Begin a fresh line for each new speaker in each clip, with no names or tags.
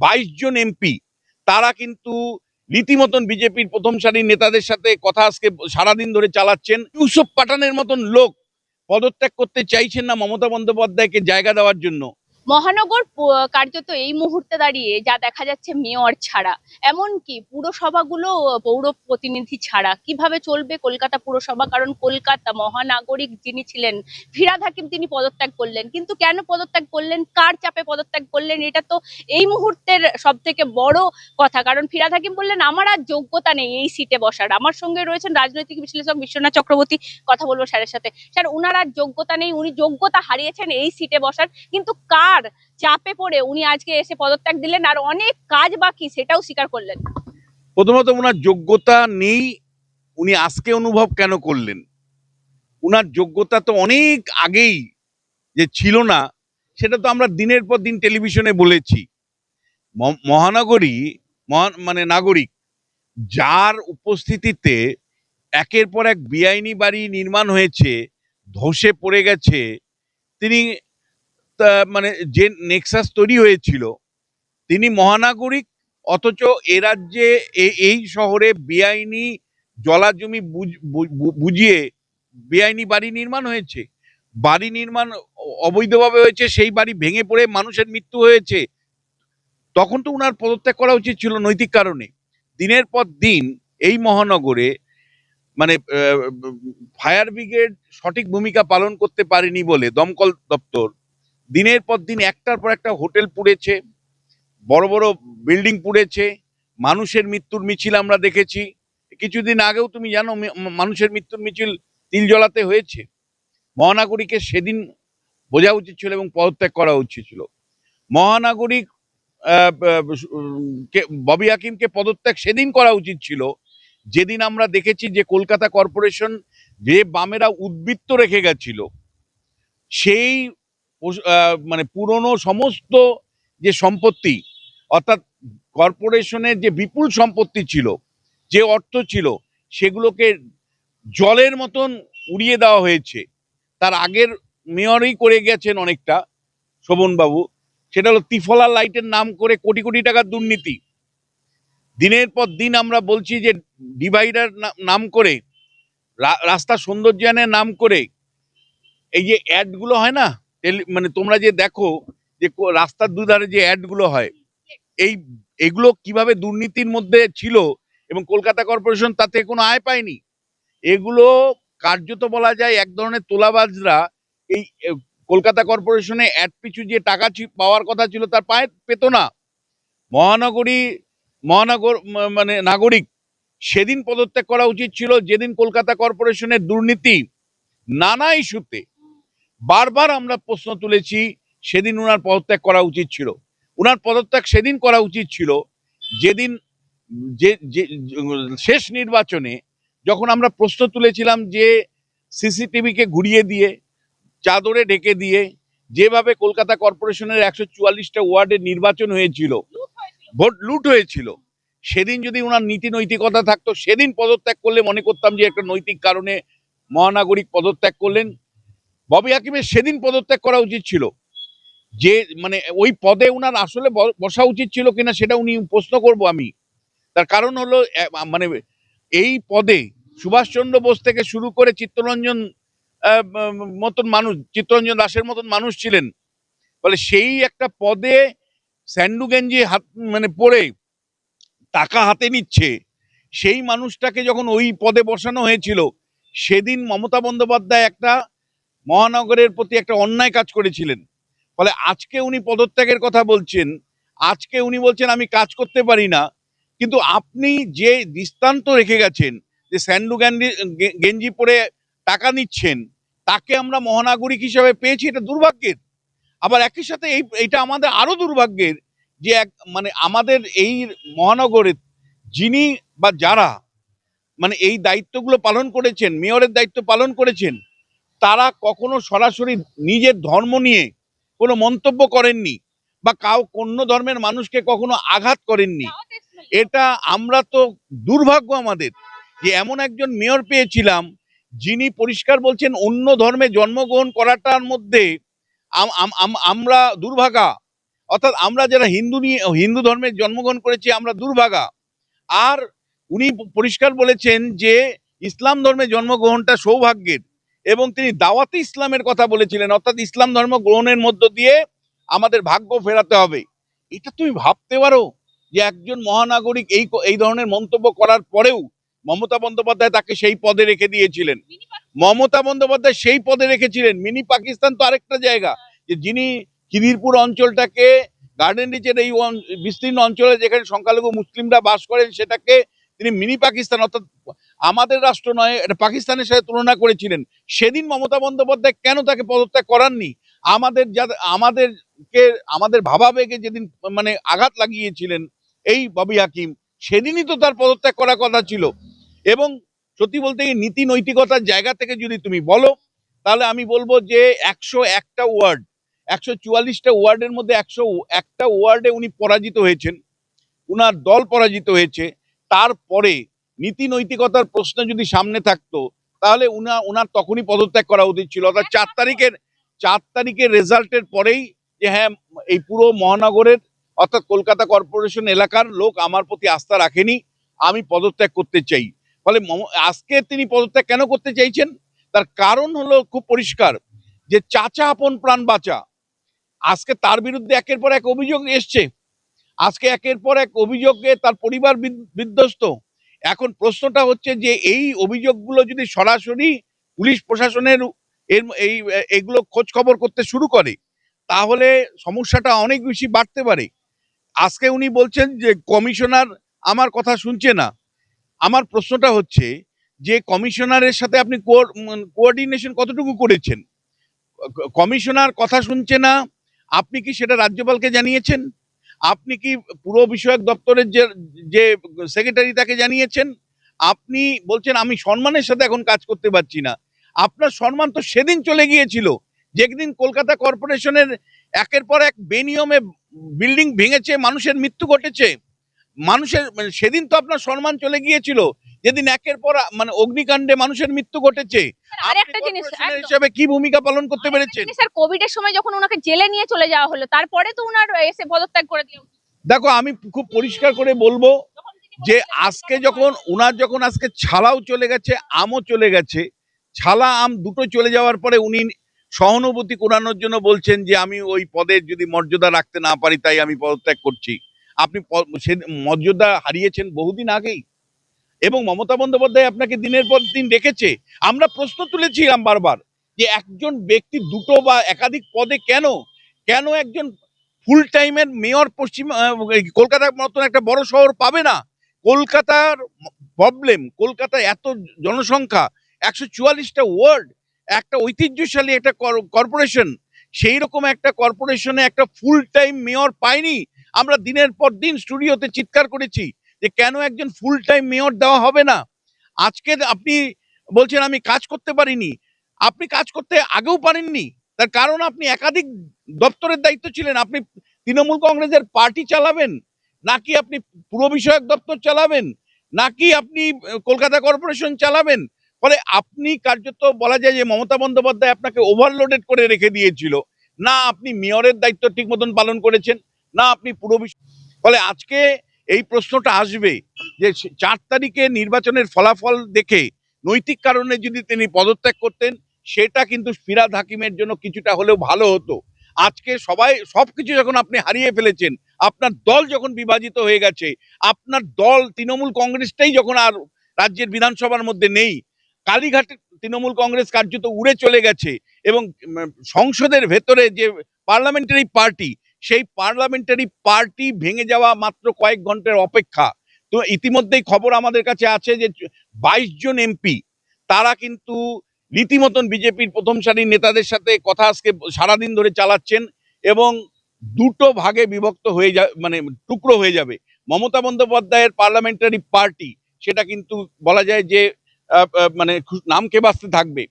22 জন MP তারা কিন্তু রীতিমতন বিজেপির প্রথম সারির নেতাদের সাথে কথা আজকে সারাদিন ধরে চালাচ্ছেন। ইউসুফ পাঠানের মতন লোক পদত্যাগ করতে চাইছেন না মমতা বন্দ্যোপাধ্যায়কে জায়গা দেওয়ার জন্য।
মহানগর কার্যত এই মুহূর্তে দাঁড়িয়ে যা দেখা যাচ্ছে, মেয়র ছাড়া, এমনকি পুরসভাগুলো পৌর প্রতিনিধি ছাড়া কিভাবে চলবে কলকাতা পুরসভা? কারণ কলকাতা মহানাগরিক যিনি ছিলেন ফিরহাদ হাকিম, তিনি পদত্যাগ করলেন, কিন্তু কেন পদত্যাগ করলেন, কার চাপে পদত্যাগ করলেন, এটা তো এই মুহূর্তের সব থেকে বড় কথা। কারণ ফিরহাদ হাকিম বললেন, আমার আর যোগ্যতা নেই এই সিটে বসার। আমার সঙ্গে রয়েছেন রাজনৈতিক বিশ্লেষক বিশ্বনাথ চক্রবর্তী, কথা বলবো স্যারের সাথে। স্যার, উনার আর যোগ্যতা নেই, উনি যোগ্যতা হারিয়েছেন এই সিটে বসার, কিন্তু কার চাপে পড়ে উনি আজকে এসে পদত্যাগ দিলেন আর অনেক কাজ বাকি সেটাও স্বীকার করলেন?
প্রথমত ওনার যোগ্যতা নেই, উনি আজকে অনুভব কেন করলেন? উনার যোগ্যতা তো অনেক আগেই যে ছিল না, সেটা তো আমরা দিনের পর দিন টেলিভিশনে বলেছি। মহানগরী মানে নাগরিক যার উপস্থিতিতে একের পর এক বেআইনি বাড়ি নির্মাণ হয়েছে, ধসে পড়ে গেছে, তিনি মানে যে নেক্সাস তৈরি হয়েছিল, তিনি মহানাগরিক, অথচ এ রাজ্যে এই শহরে বেআইনি জলাজমি বুঝিয়ে বেআইনি বাড়ি নির্মাণ হয়েছে, বাড়ি নির্মাণ অবৈধভাবে হয়েছে, সেই বাড়ি ভেঙে পড়ে মানুষের মৃত্যু হয়েছে। তখন তো উনার পদত্যাগ করা উচিত ছিল নৈতিক কারণে। দিনের পর দিন এই মহানগরে মানে ফায়ার ব্রিগেড সঠিক ভূমিকা পালন করতে পারেনি বলে দমকল দপ্তর দিনের পর দিন একটার পর একটা হোটেল পুড়েছে, বড় বড় বিল্ডিং পুড়েছে, মানুষের মৃত্যুর মিছিল আমরা দেখেছি। কিছুদিন আগেও তুমি জানো মানুষের মৃত্যুর মিছিল তিলজলাতে হয়েছে। মহানাগরিককে সেদিন বোঝা উচিত ছিল এবং পদত্যাগ করা উচিত ছিল। মহানাগরিক ববি হাকিমকে পদত্যাগ সেদিন করা উচিত ছিল যেদিন আমরা দেখেছি যে কলকাতা কর্পোরেশন যে বামেরা উদ্বৃত্ত রেখে গেছিল, সেই মানে পুরনো সমস্ত যে সম্পত্তি, অর্থাৎ কর্পোরেশনের যে বিপুল সম্পত্তি ছিল, যে অর্থ ছিল, সেগুলোকে জলের মতন উড়িয়ে দেওয়া হয়েছে। তার আগের মেয়রই করে গেছেন অনেকটা, শোভনবাবু। সেটা হলো ত্রিফলা লাইটের নাম করে কোটি কোটি টাকার দুর্নীতি। দিনের পর দিন আমরা বলছি যে ডিভাইডার নাম করে, রাস্তা সৌন্দর্যায়নের নাম করে, এই যে অ্যাডগুলো হয় না, মানে তোমরা যে দেখো যে রাস্তার দুধারে যে অ্যাডগুলো হয়, এইগুলো কিভাবে দুর্নীতির মধ্যে ছিল এবং কলকাতা কর্পোরেশন তাতে কোনো আয় পায়নি। এগুলো কার্যত বলা যায় এক ধরনের তোলাবাজরা এই কলকাতা কর্পোরেশনে অ্যাড পিছু যে টাকা পাওয়ার কথা ছিল তার পেত না। মহানগর মানে নাগরিক সেদিন পদত্যাগ করা উচিত ছিল যেদিন কলকাতা কর্পোরেশনের দুর্নীতি নানা ইস্যুতে বারবার আমরা প্রশ্ন তুলেছি, সেদিন উনার পদত্যাগ করা উচিত ছিল। উনার পদত্যাগ সেদিন করা উচিত ছিল যেদিন যে শেষ নির্বাচনে যখন আমরা প্রশ্ন তুলেছিলাম যে সিসিটিভিকে ঘুরিয়ে দিয়ে, চাদরে ঢেকে দিয়ে যেভাবে কলকাতা কর্পোরেশনের 144টা ওয়ার্ডে নির্বাচন হয়েছিল, ভোট লুট হয়েছিল, সেদিন যদি ওনার নীতি নৈতিকতা থাকতো সেদিন পদত্যাগ করলে মনে করতাম যে একটা নৈতিক কারণে মহানাগরিক পদত্যাগ করলেন। ববি হাকিমের সেদিন পদত্যাগ করা উচিত ছিল। যে মানে ওই পদে উনার আসলে বসা উচিত ছিল কিনা সেটা উনি প্রশ্ন করব আমি। তার কারণ হলো মানে এই পদে সুভাষচন্দ্র বোস থেকে শুরু করে চিত্তরঞ্জন মতন মানুষ, চিত্তরঞ্জন দাসের মতন মানুষ ছিলেন। বলে সেই একটা পদে স্যান্ডু গেঞ্জি হাত মানে পরে টাকা হাতে নিচ্ছে, সেই মানুষটাকে যখন ওই পদে বসানো হয়েছিল, সেদিন মমতা বন্দ্যোপাধ্যায় একটা মহানগরের প্রতি একটা অন্যায় কাজ করেছিলেন। ফলে আজকে উনি পদত্যাগের কথা বলছেন, আজকে উনি বলছেন আমি কাজ করতে পারি না, কিন্তু আপনি যে দৃষ্টান্ত রেখে গেছেন যে স্যান্ডু গেঞ্জি পরে টাকা নিচ্ছেন, তাকে আমরা মহানাগরিক হিসাবে পেয়েছি, এটা দুর্ভাগ্যের। আবার একই সাথে এইটা আমাদের আরো দুর্ভাগ্যের যে মানে আমাদের এই মহানগরে যিনি বা যারা মানে এই দায়িত্বগুলো পালন করেছেন, মেয়রের দায়িত্ব পালন করেছেন, তারা কখনো সরাসরি নিজের ধর্ম নিয়ে কোনো মন্তব্য করেননি বা অন্য ধর্মের মানুষকে কখনো আঘাত করেননি। এটা আমরা তো দুর্ভাগ্য আমাদের যে এমন একজন মেয়র পেয়েছিলাম যিনি পরিষ্কার বলছেন অন্য ধর্মে জন্মগ্রহণ করাটার মধ্যে আমরা দুর্ভাগা, অর্থাৎ আমরা যারা হিন্দু ধর্মে জন্মগ্রহণ করেছি আমরা দুর্ভাগা। আর উনি পরিষ্কার বলেছেন যে ইসলাম ধর্মে জন্মগ্রহণটা সৌভাগ্যের, এবং তিনি দাওয়াতে ইসলামের কথা বলেছিলেন, অর্থাৎ ইসলাম ধর্ম গ্রহণের মধ্য দিয়ে আমাদের ভাগ্য ফেরাতে হবে। এটা তুমি ভাবতে পারো যে একজন মহানাগরিক এই ধরনের মন্তব্য করার পরেও মমতা বন্দ্যোপাধ্যায় তাকে সেই পদে রেখে দিয়েছিলেন। মমতা বন্দ্যোপাধ্যায় সেই পদে রেখেছিলেন। মিনি পাকিস্তান তো আরেকটা জায়গা, যে যিনি খিদিরপুর অঞ্চলটাকে, গার্ডেন রিচের এই বিস্তীর্ণ অঞ্চলে যেখানে সংখ্যালঘু মুসলিমরা বাস করেন, সেটাকে তিনি মিনি পাকিস্তান, অর্থাৎ আমাদের রাষ্ট্র নয়, এটা পাকিস্তানের সাথে তুলনা করেছিলেন। সেদিন মমতা বন্দ্যোপাধ্যায় কেন তাকে পদত্যাগ করাননি? আমাদের ভাবাবেগে যেদিন মানে আঘাত লাগিয়েছিলেন এই ববি হাকিম, সেদিনই তো তার পদত্যাগ করার কথা ছিল। এবং সত্যি বলতে গিয়ে নীতি নৈতিকতার জায়গা থেকে যদি তুমি বলো, তাহলে আমি বলবো যে 101টা ওয়ার্ড, 144টা ওয়ার্ডের মধ্যে 101টা ওয়ার্ডে উনি পরাজিত হয়েছেন, উনার দল পরাজিত হয়েছে। তারপরে নীতি নৈতিকতার প্রশ্ন যদি সামনে থাকতো, তাহলে উনার তখনই পদত্যাগ করা উচিত ছিল। অর্থাৎ 4 তারিখের রেজাল্টের পরেই যে হ্যাঁ, এই পুরো মহানগরের অর্থাৎ কলকাতা কর্পোরেশন এলাকার লোক আমার প্রতি আস্থা রাখেনি, আমি পদত্যাগ করতে চাই। ফলে আজকে তিনি পদত্যাগ কেন করতে চাইছেন, তার কারণ হলো খুব পরিষ্কার, যে চাচা আপন প্রাণ বাঁচা। আজকে তার বিরুদ্ধে একের পর এক অভিযোগ এসছে, আজকে একের পর এক অভিযোগে তার পরিবার বিধ্বস্ত। এখন প্রশ্নটা হচ্ছে যে এই অভিযোগগুলো যদি সরাসরি পুলিশ প্রশাসনের এগুলো খোঁজ খবর করতে শুরু করে, তাহলে সমস্যাটা অনেক বেশি বাড়তে পারে। আজকে উনি বলছেন যে কমিশনার আমার কথা শুনছে না। আমার প্রশ্নটা হচ্ছে যে কমিশনারের সাথে আপনি কোঅর্ডিনেশন কতটুকু করেছেন? কমিশনার কথা শুনছে না, আপনি কি সেটা রাজ্যপালকে জানিয়েছেন? আপনি কি পুর বিষয়ক দপ্তরের যে সেক্রেটারি তাকে জানিয়েছেন? আপনি বলছেন আমি সম্মানের সাথে এখন কাজ করতে পারছি না। আপনার সম্মান তো সেদিন চলে গিয়েছিল যেদিন কলকাতা কর্পোরেশনের একের পর এক বেনিয়মে বিল্ডিং ভেঙেছে, মানুষের মৃত্যু ঘটেছে। সেদিন তো আপনার সম্মান চলে গিয়েছিল, যেদিন একের পর মানে অগ্নিকাণ্ডে মানুষের মৃত্যু ঘটেছে।
আরেকটা জিনিস
হিসেবে কি ভূমিকা পালন করতে পেরেছেন?
স্যার, কোভিড এর সময় যখন ওনাকে জেলে নিয়ে চলে যাওয়া হলো, তারপরে তো ওনার এসে পদত্যাগ করে দিল।
দেখো, আমি খুব পরিষ্কার করে বলবো যে আজকে যখন আজকে ছালাও চলে গেছে, আমও চলে গেছে, ছালা আম দুটো চলে যাওয়ার পরে উনি সহানুভূতি কোরানোর জন্য বলছেন যে আমি ওই পদের যদি মর্যাদা রাখতে না পারি তাই আমি পদত্যাগ করছি। আপনি মর্যাদা হারিয়েছেন বহুদিন আগেই, এবং মমতা বন্দ্যোপাধ্যায় আপনাকে দিনের পর দিন রেখেছে। আমরা প্রশ্ন তুলেছিলাম বারবার যে একজন ব্যক্তি দুটো বা একাধিক পদে কেন একজন ফুল টাইমের মেয়র কলকাতার মতন একটা বড় শহর পাবে না? কলকাতার প্রবলেম, কলকাতায় এত জনসংখ্যা, 144টা ওয়ার্ড, একটা ঐতিহ্যশালী একটা কর্পোরেশন, সেই রকম একটা কর্পোরেশনে একটা ফুল টাইম মেয়র পায়নি। আমরা দিনের পর দিন স্টুডিওতে চিৎকার করেছি যে কেন একজন ফুল টাইম মেয়র দেওয়া হবে না। আজকে আপনি বলছেন আমি কাজ করতে পারিনি, আপনি কাজ করতে আগেও পারেননি। তার কারণ আপনি একাধিক দপ্তরের দায়িত্ব ছিলেন। আপনি তৃণমূল কংগ্রেসের পার্টি চালাবেন, নাকি আপনি পুর বিষয়ক দপ্তর চালাবেন, নাকি আপনি কলকাতা কর্পোরেশন চালাবেন? ফলে আপনি কার্যত বলা যায় যে মমতা বন্দ্যোপাধ্যায় আপনাকে ওভারলোডেড করে রেখে দিয়েছিল। না আপনি মেয়রের দায়িত্ব ঠিক মতন পালন করেছেন, না আপনি ফলে আজকে এই প্রশ্নটা আসবে যে 4 তারিখে নির্বাচনের ফলাফল দেখে নৈতিক কারণে যদি তিনি পদত্যাগ করতেন, সেটা কিন্তু ফিরহাদ হাকিমের জন্য কিছুটা হলেও ভালো হতো। আজকে সবকিছু যখন আপনি হারিয়ে ফেলেছেন, আপনার দল যখন বিভাজিত হয়ে গেছে, আপনার দল তৃণমূল কংগ্রেসটাই যখন আর রাজ্যের বিধানসভার মধ্যে নেই, কালীঘাটে তৃণমূল কংগ্রেস কার্যত উড়ে চলে গেছে, এবং সংসদের ভেতরে যে পার্লামেন্টারি পার্টি, সেই পার্লামেন্টারি পার্টি ভেঙে যাওয়া মাত্র কয়েক ঘন্টার অপেক্ষা। তো ইতিমধ্যেই খবর আমাদের কাছে আছে যে 22 জন এমপি তারা কিন্তু রীতিমতন বিজেপির প্রথম সারির নেতাদের সাথে কথা আজকে সারাদিন ধরে চালাচ্ছেন, এবং দুটো ভাগে বিভক্ত হয়ে মানে টুকরো হয়ে যাবে মমতা বন্দ্যোপাধ্যায়ের পার্লামেন্টারি পার্টি। সেটা কিন্তু বলা যায় যে মানে নামকে বাঁচতে থাকবে,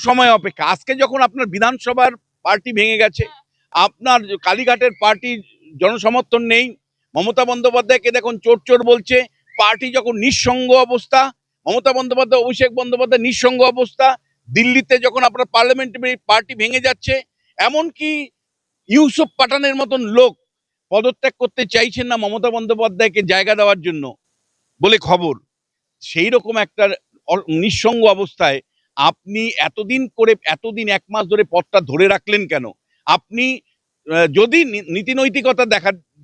সময় অপেক্ষা। আজকে যখন আপনার বিধানসভার পার্টি ভেঙে গেছে, আপনার কালীঘাটের পার্টি জনসমর্থন নেই, মমতা বন্দ্যোপাধ্যায়কে দেখুন চোর চোর বলছে, পার্টি যখন নিঃসঙ্গ অবস্থা, মমতা বন্দ্যোপাধ্যায় অভিষেক বন্দ্যোপাধ্যায় নিঃসঙ্গ অবস্থা, দিল্লিতে যখন আপনার পার্লামেন্টারি পার্টি ভেঙে যাচ্ছে, এমনকি ইউসুফ পাঠানের মতন লোক পদত্যাগ করতে চাইছেন না মমতা বন্দ্যোপাধ্যায়কে জায়গা দেওয়ার জন্য বলে খবর। সেই রকম একটা নিঃসঙ্গ অবস্থায় আপনি এতদিন 1 মাস ধরে পদটা ধরে রাখলেন কেন? আপনি যদি নীতি নৈতিকতা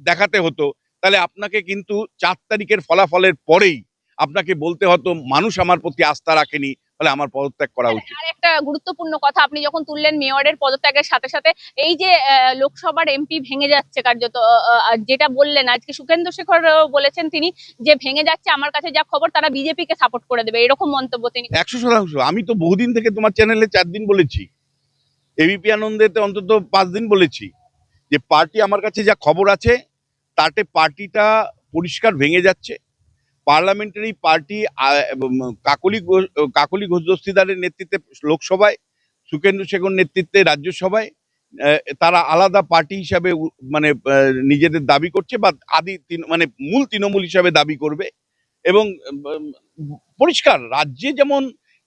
দেখাতে হতো তাহলে আপনাকে কিন্তু 4 তারিখের ফলাফলের পরেই আপনাকে বলতে হতো মানুষ আমার প্রতি আস্থা রাখেনি, ফলে আমার পদত্যাগ করা উচিত।
আর একটা গুরুত্বপূর্ণ কথা আপনি যখন তুললেন মেয়রের পদত্যাগের সাথে সাথে এই যে লোকসভার এমপি ভেঙে যাচ্ছে কার্যত, যেটা বললেন আজকে সুখেন্দু শেখর বলেছেন তিনি যে ভেঙে যাচ্ছে, আমার কাছে যা খবর তারা বিজেপি কে সাপোর্ট করে দেবে, এরকম মন্তব্য তিনি।
100%। আমি তো বহুদিন থেকে তোমার চ্যানেলে 4 দিন বলেছি, এবিপি আনন্দেতে অন্তত 5 দিন বলেছি যে পার্টি, আমার কাছে যা খবর আছে তাতে পার্টিটা পরিষ্কার ভেঙে যাচ্ছে। পার্লামেন্টারি পার্টি কাকলি ঘোষ দস্তিদারের নেতৃত্বে লোকসভায়, সুখেন্দু শেখর নেতৃত্বে রাজ্যসভায় তারা আলাদা পার্টি হিসাবে মানে নিজেদের দাবি করছে, বা মানে মূল তৃণমূল হিসাবে দাবি করবে। এবং পরিষ্কার রাজ্যে যেমন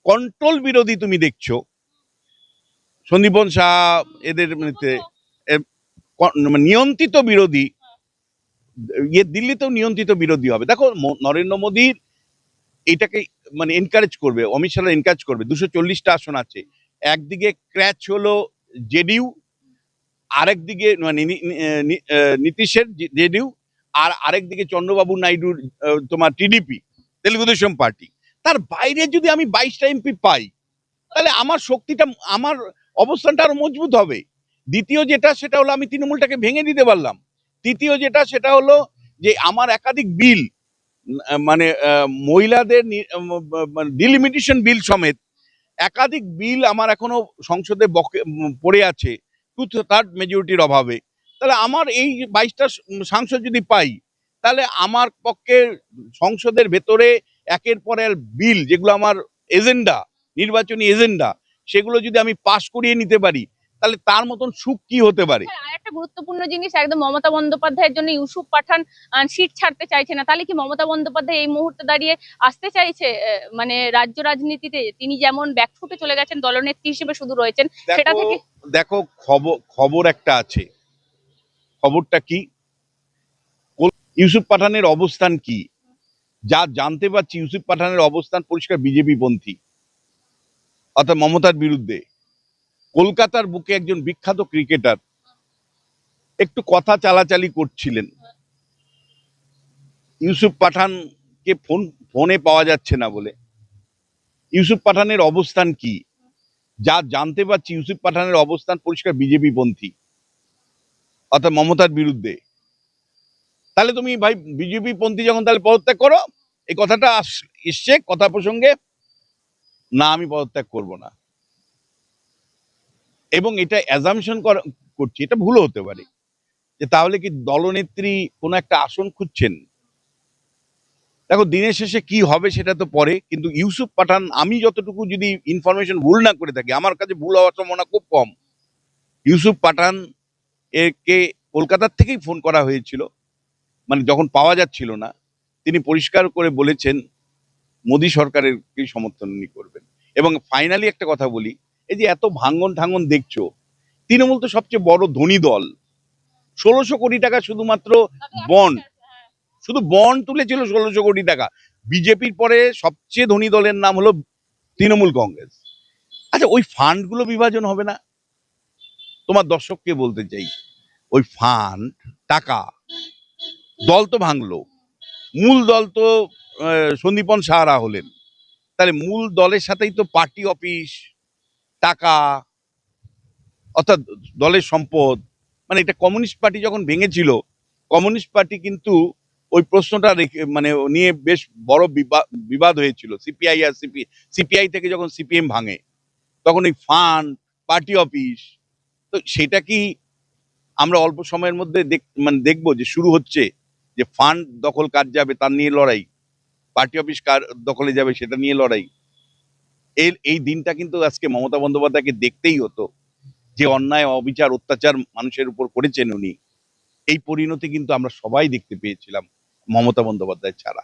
কন্ট্রোল বিরোধী তুমি দেখছো, সন্দীপন শাহ এদের নিয়ন্ত্রিত বিরোধী, দিল্লিতেও নিয়ন্ত্রিত বিরোধী হবে। দেখো নরেন্দ্র মোদীর এটাকে মানে এনকারেজ করবে, অমিত শাহ এনকারেজ করবে। 240টা আসন আছে, একদিকে ক্র্যাচ হলো জেডিইউ, আরেকদিকে মানে নীতিশের জেডিইউ, আর আরেকদিকে চন্দ্রবাবু নাইডুর তোমার টিডিপি, তেলুগুদেশম পার্টি। তার বাইরে যদি আমি 22টা এমপি পাই তাহলে আমার শক্তিটা, আমার অবস্থানটা আরো মজবুত হবে। দ্বিতীয় যেটা সেটা হলো আমি তৃণমূলটাকে ভেঙে দিতে পারলাম। তৃতীয় যেটা সেটা হলো যে আমার একাধিক বিল, মানে মহিলাদের ডিলিমিটেশন বিল সমেত একাধিক বিল আমার এখনো সংসদে পড়ে আছে 2/3 মেজরিটির অভাবে। তাহলে আমার এই 22টা সাংসদ যদি পাই তাহলে আমার পক্ষে সংসদের ভেতরে একের পর এক বিল, যেগুলো আমার এজেন্ডা, নির্বাচনী এজেন্ডা, সেগুলো যদি আমি পাশ করিয়ে নিতে পারি তাহলে তার মতন সুখ কি হতে পারে।
আর একটা গুরুত্বপূর্ণ জিনিস, একদম মমতা বন্দ্যোপাধ্যায়ের জন্য ইউসুফ পাঠান সিট ছাড়তে চাইছে না, তাহলে কি মমতা বন্দ্যোপাধ্যায় এই মুহূর্তে দাঁড়িয়ে আসতে চাইছে মানে রাজ্য রাজনীতিতে? তিনি যেমন ব্যাকফুটে চলে গেছেন, দলনেত্রী হিসেবে শুধু রয়েছেন, সেটা থেকে
দেখো খবর একটা আছে। খবরটা কি? ইউসুফ পাঠানের অবস্থান কি? যা জানতে পারছি, ইউসুফ পাঠানের অবস্থান পরিষ্কার বিজেপি পন্থী, অর্থাৎ মমতার বিরুদ্ধে। কলকাতার বুকে একজন বিখ্যাত ক্রিকেটার একটু কথা চালাচালি করছিলেন, ইউসুফ পাঠানকে ফোনে পাওয়া যাচ্ছে না বলে। ইউসুফ পাঠানের অবস্থান কি? যা জানতে পারছি, ইউসুফ পাঠানের অবস্থান পরিষ্কার বিজেপি পন্থী, অর্থাৎ মমতার বিরুদ্ধে। তাহলে তুমি ভাই বিজেপি পন্থী যখন, তাহলে পদত্যাগ করো। এই কথাটা এসছে কথা প্রসঙ্গে, না আমি পদত্যাগ করব না। এবং এটা অ্যাজামশন করছি, এটা ভুল হতে পারে, যে তাহলে কি দলনেত্রী কোনো একটা আসন খুঁজছেন। দেখো দিনের শেষে কি হবে সেটা তো পরে, কিন্তু ইউসুফ পাঠান, আমি যতটুকু যদি ইনফরমেশন ভুল না করে থাকি, আমার কাছে ভুল হওয়ার সম্ভাবনা খুব কম। ইউসুফ পাঠান একে কলকাতার থেকেই ফোন করা হয়েছিল, মানে যখন পাওয়া যাচ্ছিল না। তিনি পরিষ্কার করে বলেছেন মোদী সরকারের সমর্থন উনি করবেন। এবং ফাইনালি একটা কথা বলি, এই যে এত ভাঙ্গন ঠাঙ্গন দেখছো, তৃণমূল তো সবচেয়ে বড় ধনী দল, 1600 কোটি টাকা শুধুমাত্র বন্ড, শুধু বন্ড তুলেছিল 1600 কোটি টাকা। বিজেপির পরে সবচেয়ে ধনী দলের নাম হলো তৃণমূল কংগ্রেস। আচ্ছা, ওই ফান্ডগুলো বিভাজন হবে না? তোমার দর্শককে বলতে চাই, ওই ফান্ড টাকা, দল তো ভাঙলো, মূল দল তো সন্দীপন সাহারা হলেন, তাহলে মূল দলের সাথেই তো পার্টি অফিস, টাকা, অর্থাৎ দলের সম্পদ। মানে এটা কমিউনিস্ট পার্টি যখন ভেঙেছিল, কমিউনিস্ট পার্টি কিন্তু ওই প্রশ্নটা মানে নিয়ে বেশ বড় বিবাদ হয়েছিল। সিপিআই আর সিপিআই থেকে যখন সিপিএম ভাঙে, তখন এই ফান্ড, পার্টি অফিস, তো সেটা কি আমরা অল্প সময়ের মধ্যে মানে দেখবো যে শুরু হচ্ছে, যে ফান্ড দখল কার যাবে তার নিয়ে লড়াই, পার্টি অফিস কার দখলে যাবে সেটা নিয়ে লড়াই। এই দিনটা কিন্তু আজকে মমতা বন্দ্যোপাধ্যায়কে দেখতেই হতো, যে অন্যায়, অবিচার, অত্যাচার মানুষের উপর করেছেন উনি। এই পরিণতি কিন্তু আমরা সবাই দেখতে পেয়েছিলাম মমতা বন্দ্যোপাধ্যায় ছাড়া।